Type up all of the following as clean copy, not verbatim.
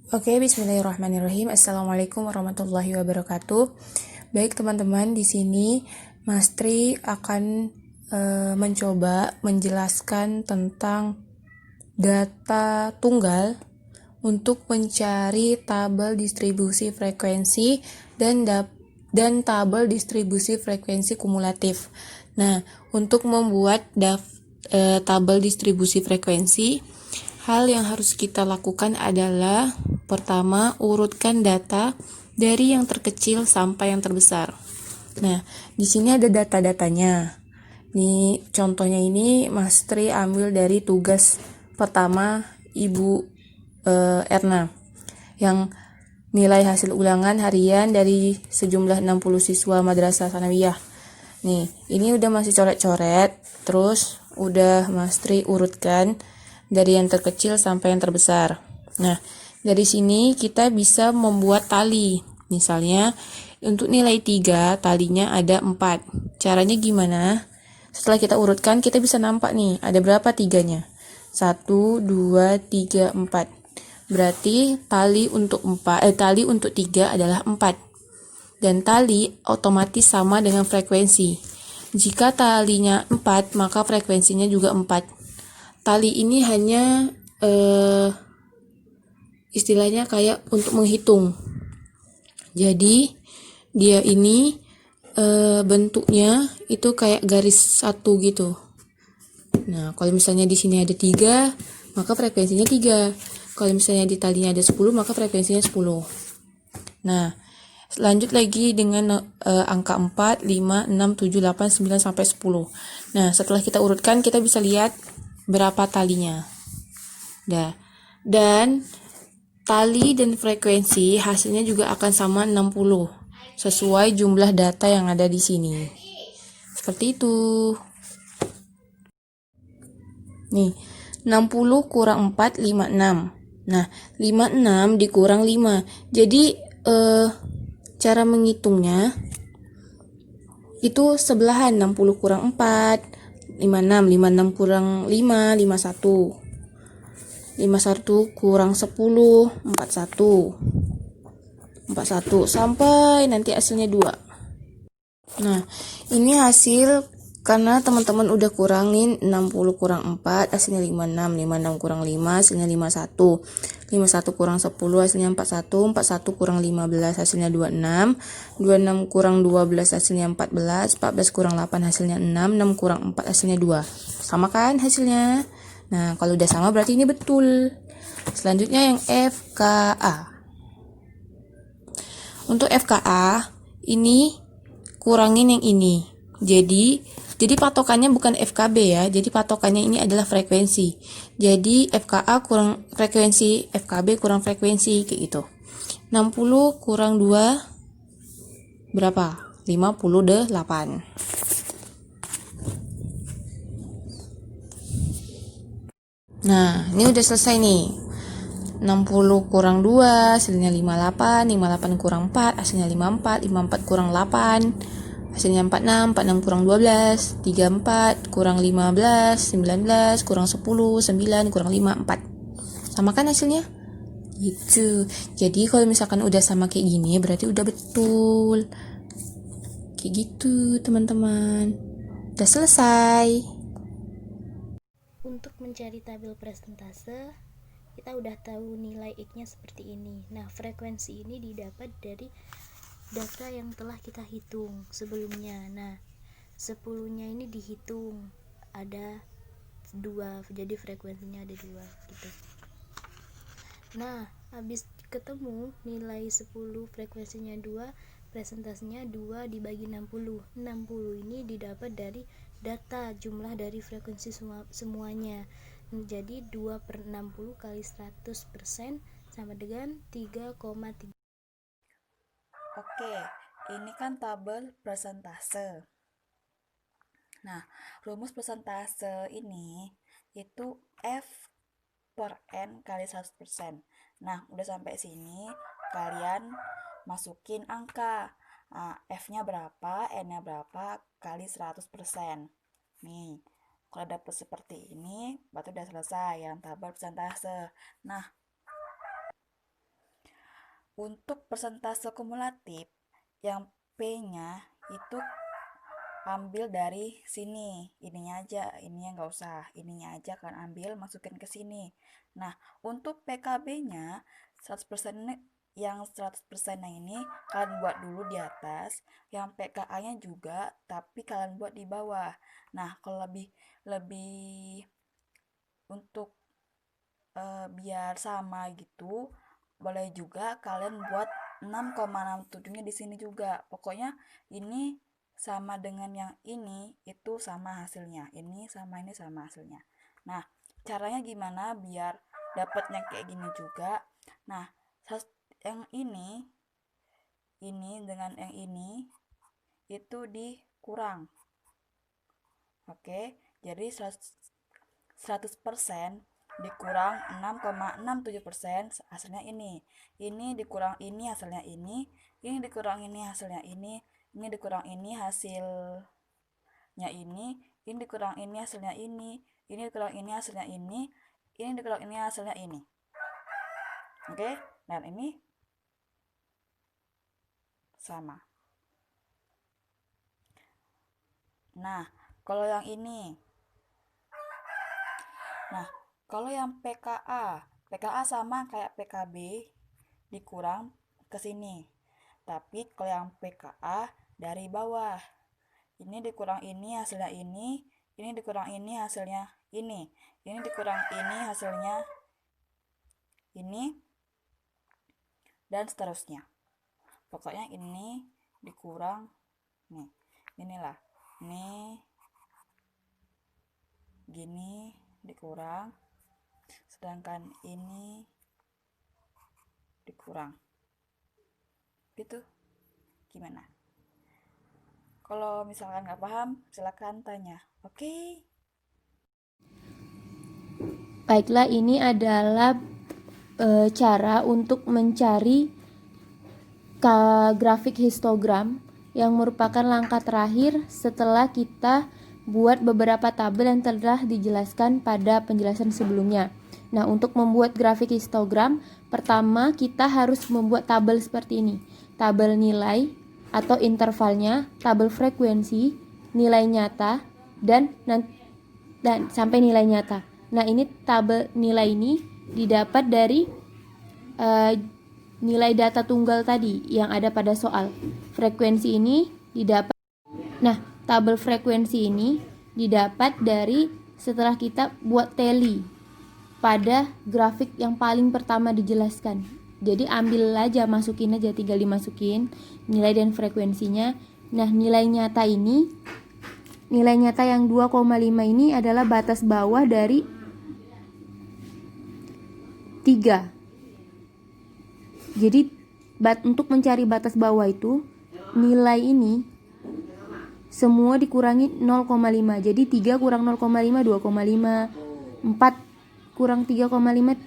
Oke, bismillahirrahmanirrahim. Assalamualaikum warahmatullahi wabarakatuh. Baik teman-teman, di sini Mas Tri akan mencoba menjelaskan tentang data tunggal untuk mencari tabel distribusi frekuensi dan tabel distribusi frekuensi kumulatif. Nah, untuk membuat tabel distribusi frekuensi, hal yang harus kita lakukan adalah pertama, urutkan data dari yang terkecil sampai yang terbesar. Nah, di sini ada data-datanya. Nih, contohnya ini Mas Tri ambil dari tugas pertama Ibu Erna yang nilai hasil ulangan harian dari sejumlah 60 siswa Madrasah Sanawiyah. Nih, ini udah masih coret-coret, terus udah Mas Tri urutkan dari yang terkecil sampai yang terbesar. Nah, dari sini kita bisa membuat tali. Misalnya, untuk nilai 3, talinya ada 4. Caranya gimana? Setelah kita urutkan, kita bisa nampak nih, ada berapa tiganya? 1, 2, 3, 4. Berarti tali untuk 3 adalah 4. Dan tali otomatis sama dengan frekuensi. Jika talinya 4, maka frekuensinya juga 4. Tali ini hanya istilahnya kayak untuk menghitung. Jadi dia ini bentuknya itu kayak garis satu gitu. Nah, kalau misalnya di sini ada 3, maka frekuensinya 3. Kalau misalnya di talinya ada 10, maka frekuensinya 10. Nah, lanjut lagi dengan angka 4, 5, 6, 7, 8, 9 sampai 10. Nah, setelah kita urutkan, kita bisa lihat berapa talinya. Nah, dan tali dan frekuensi hasilnya juga akan sama 60 sesuai jumlah data yang ada di sini. Seperti itu. Nih, 60 kurang 4, 56. Nah, 56 dikurang 5. Jadi, cara menghitungnya itu sebelahan. 60 kurang 4, 56. 56 kurang 5, 51. 51 kurang 10, 41. 41 sampai nanti hasilnya 2. Nah, ini hasil karena teman-teman udah kurangin 60 kurang 4 hasilnya 56, 56 kurang 5 hasilnya 51. 51 kurang 10 hasilnya 41, 41 kurang 15 hasilnya 26, 26 kurang 12 hasilnya 14, 14 kurang 8 hasilnya 6, 6 kurang 4 hasilnya 2. Sama kan hasilnya? Nah, kalau udah sama berarti ini betul. Selanjutnya yang FKA. Untuk FKA, ini kurangin yang ini. Jadi patokannya bukan FKB ya. Jadi patokannya ini adalah frekuensi. Jadi FKA kurang frekuensi, FKB kurang frekuensi kayak gitu. 60 kurang 2 berapa? 58. Nah, ini udah selesai nih. 60 kurang 2 hasilnya 58, 58 kurang 4 hasilnya 54, 54 kurang 8 hasilnya 46, 46 kurang 12, 34 kurang 15, 19 kurang 10, 9 kurang 5, 4. Sama kan hasilnya? Gitu. Jadi kalau misalkan udah sama kayak gini berarti udah betul. Kayak gitu teman-teman. Udah selesai. Untuk mencari tabel persentase, kita udah tahu nilai X-nya seperti ini. Nah, frekuensi ini didapat dari data yang telah kita hitung sebelumnya. Nah, 10-nya ini dihitung ada 2, jadi frekuensinya ada 2 gitu. Nah, habis ketemu nilai 10 frekuensinya 2, presentasinya 2 dibagi 60. 60 ini didapat dari data jumlah dari frekuensi semuanya. Jadi 2 per 60 kali 100% sama dengan 3,3. Oke, ini kan tabel persentase. Nah, rumus persentase ini itu F per N kali 100%. Nah, udah sampai sini, kalian masukin angka. Nah, F-nya berapa, N-nya berapa, kali 100%. Nih, kalau dapet seperti ini, berarti udah selesai yang tabel persentase. Nah, untuk persentase kumulatif yang P-nya itu ambil dari sini, ininya aja, ininya nggak usah, ininya aja kan ambil masukin ke sini. Nah, untuk PKB-nya 100% yang 100% ini kalian buat dulu di atas, yang PKA-nya juga tapi kalian buat di bawah. Nah, kalau lebih lebih untuk biar sama gitu, boleh juga kalian buat 6,67-nya di sini juga. Pokoknya ini sama dengan yang ini, itu sama hasilnya. Ini sama hasilnya. Nah, caranya gimana biar dapatnya kayak gini juga? Nah, yang ini dengan yang ini itu dikurang. Oke, jadi 100% dikurang 6,67% hasilnya ini. Ini dikurang ini hasilnya ini dikurang ini hasilnya ini dikurang ini hasilnya ini dikurang ini hasilnya ini dikurang ini hasilnya ini dikurang ini hasilnya ini. Oke, dan ini sama. Nah, kalau yang ini, kalau yang PKA sama kayak PKB dikurang ke sini. Tapi kalau yang PKA dari bawah, ini dikurang ini hasilnya ini dikurang ini hasilnya ini dikurang ini hasilnya ini, dan seterusnya. Pokoknya ini dikurang nih, inilah, ini gini dikurang, sedangkan ini dikurang. Gitu. Gimana? Kalau misalkan nggak paham, silakan tanya. Oke? Baiklah, ini adalah cara untuk mencari grafik histogram yang merupakan langkah terakhir setelah kita buat beberapa tabel yang telah dijelaskan pada penjelasan sebelumnya. Nah, untuk membuat grafik histogram, pertama kita harus membuat tabel seperti ini. Tabel nilai atau intervalnya, tabel frekuensi, nilai nyata, dan sampai nilai nyata. Nah, ini tabel nilai ini didapat dari nilai data tunggal tadi yang ada pada soal. Frekuensi ini didapat. Nah, tabel frekuensi ini didapat dari setelah kita buat tally pada grafik yang paling pertama dijelaskan. Jadi ambil aja, masukin aja, tinggal dimasukin nilai dan frekuensinya. Nah, nilai nyata yang 2,5 ini adalah batas bawah dari 3. Jadi untuk mencari batas bawah itu, nilai ini semua dikurangi 0,5. Jadi 3 kurang 0,5 2,5, 4 kurang 3,5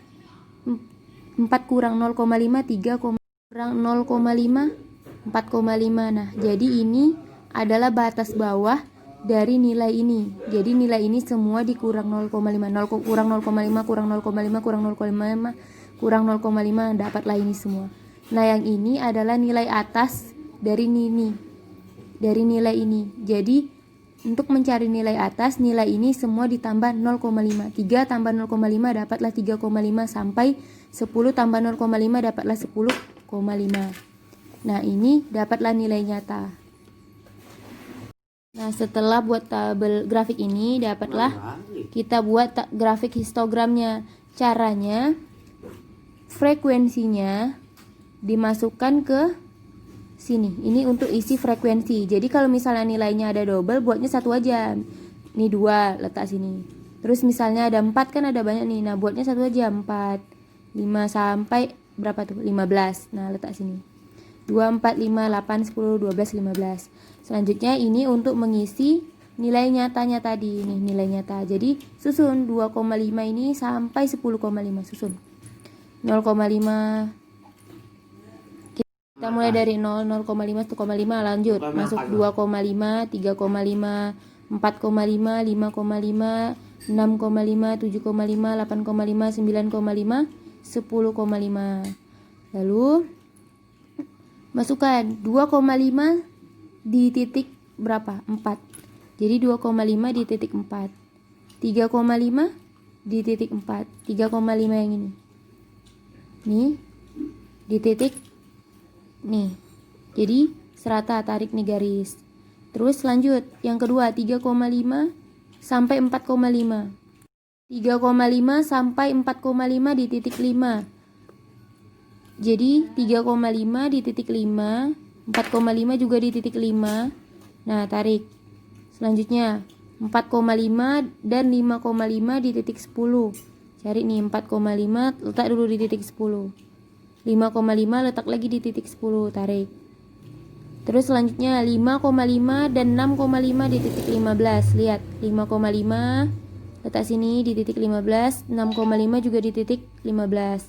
4 kurang 0,5 3 kurang 0,5 4,5. Nah, jadi ini adalah batas bawah dari nilai ini. Jadi nilai ini semua dikurang 0,5. Kurang 0,5 kurang 0,5 kurang 0,5 kurang 0,5, dapatlah ini semua. Nah, yang ini adalah nilai atas dari nilai ini. Jadi untuk mencari nilai atas, nilai ini semua ditambah 0,5. 3 tambah 0,5 dapatlah 3,5 sampai 10 tambah 0,5 dapatlah 10,5. Nah, ini dapatlah nilai nyata. Nah, setelah buat tabel grafik ini, dapatlah kita buat grafik histogramnya. Caranya, frekuensinya dimasukkan ke sini. Ini untuk isi frekuensi. Jadi kalau misalnya nilainya ada double, buatnya satu aja. Ini 2, letak sini. Terus misalnya ada 4, kan ada banyak nih. Nah, buatnya satu aja, 4. 5 sampai berapa tuh? 15. Nah, letak sini. 2, 4, 5, 8, 10, 12, 15. Selanjutnya ini untuk mengisi nilai nyatanya tadi. Ini nilai nyata. Jadi susun 2,5 ini sampai 10,5. Susun 0,5. Kita mulai dari 0, 0,5, 1,5, lanjut masuk 2,5, 3,5, 4,5, 5,5, 6,5, 7,5, 8,5, 9,5, 10,5. Lalu Masukkan 2,5 di titik berapa? 4. Jadi 2,5 di titik 4. 3,5 di titik 4. 3,5 yang ini. Nih, di titik nih. Jadi serata, tarik nih garis. Terus lanjut, yang kedua 3,5 sampai 4,5. 3,5 sampai 4,5 di titik 5. Jadi 3,5 di titik 5, 4,5 juga di titik 5. Nah, tarik. Selanjutnya 4,5 dan 5,5 di titik 10. Cari nih 4,5, letak dulu di titik 10. 5,5 letak lagi di titik 10, tarik. Terus selanjutnya 5,5 dan 6,5 di titik 15. Lihat, 5,5 letak sini di titik 15, 6,5 juga di titik 15.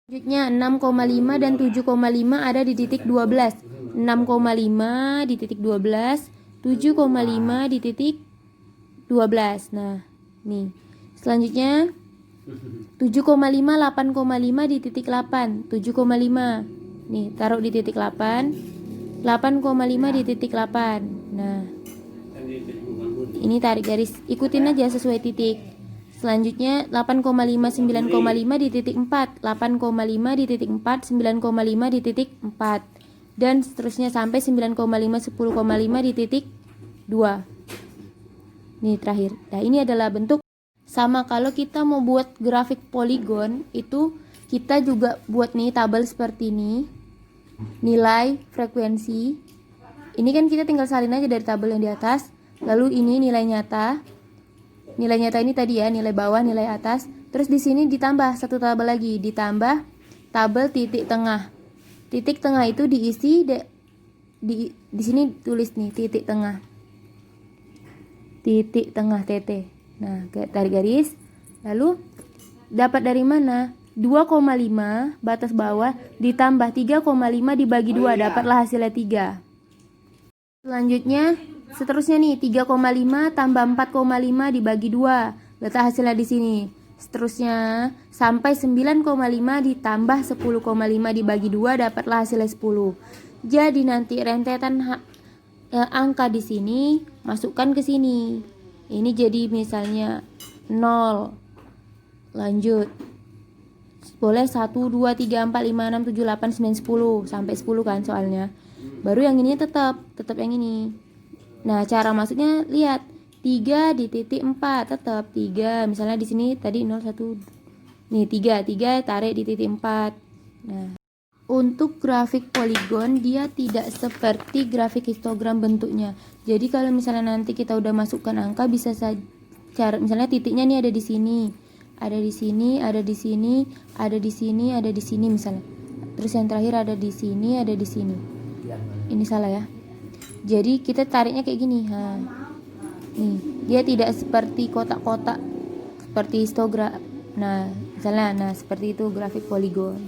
Selanjutnya 6,5 dan 7,5 ada di titik 12. 6,5 di titik 12, 7,5 di titik 12. Nah, nih. Selanjutnya 7,5, 8,5 di titik 8. 7,5. Nih, taruh di titik 8. 8,5 di titik 8. Nah, ini tarik garis, ikutin aja sesuai titik. Selanjutnya 8,5, 9,5 di titik 4. 8,5 di titik 4, 9,5 di titik 4. Dan seterusnya sampai 9,5, 10,5 di titik 2. Nih terakhir. Nah, ini adalah bentuk sama. Kalau kita mau buat grafik poligon, itu kita juga buat nih tabel seperti ini. Nilai frekuensi. Ini kan kita tinggal salin aja dari tabel yang di atas. Lalu ini nilai nyata. Nilai nyata ini tadi ya, nilai bawah, nilai atas. Terus di sini ditambah satu tabel lagi, ditambah tabel titik tengah. Titik tengah itu diisi di sini tulis nih titik tengah. Titik tengah TT. Nah, tarik garis. Lalu dapat dari mana? 2,5 batas bawah ditambah 3,5 dibagi 2, dapatlah hasilnya 3. Selanjutnya seterusnya nih 3,5 tambah 4,5 dibagi 2, letak hasilnya di sini. Seterusnya sampai 9,5 ditambah 10,5 dibagi 2, dapatlah hasilnya 10. Jadi nanti rentetan angka di sini masukkan ke sini. Ini jadi misalnya 0. Lanjut. Boleh 1, 2, 3, 4, 5, 6, 7, 8, 9, 10. Sampai 10 kan soalnya. Baru yang ini tetap yang ini. Nah, cara masuknya lihat 3 di titik 4, tetap 3. Misalnya di sini tadi 0, 1. Nih 3 tarik di titik 4. Nah, untuk grafik poligon dia tidak seperti grafik histogram bentuknya. Jadi kalau misalnya nanti kita udah masukkan angka, bisa cara misalnya titiknya nih ada di sini. Ada di sini, ada di sini, ada di sini, ada di sini misalnya. Terus yang terakhir ada di sini, ada di sini. Ini salah ya. Jadi kita tariknya kayak gini. Nih, dia tidak seperti kotak-kotak seperti histogram. Nah, misalnya seperti itu grafik poligon.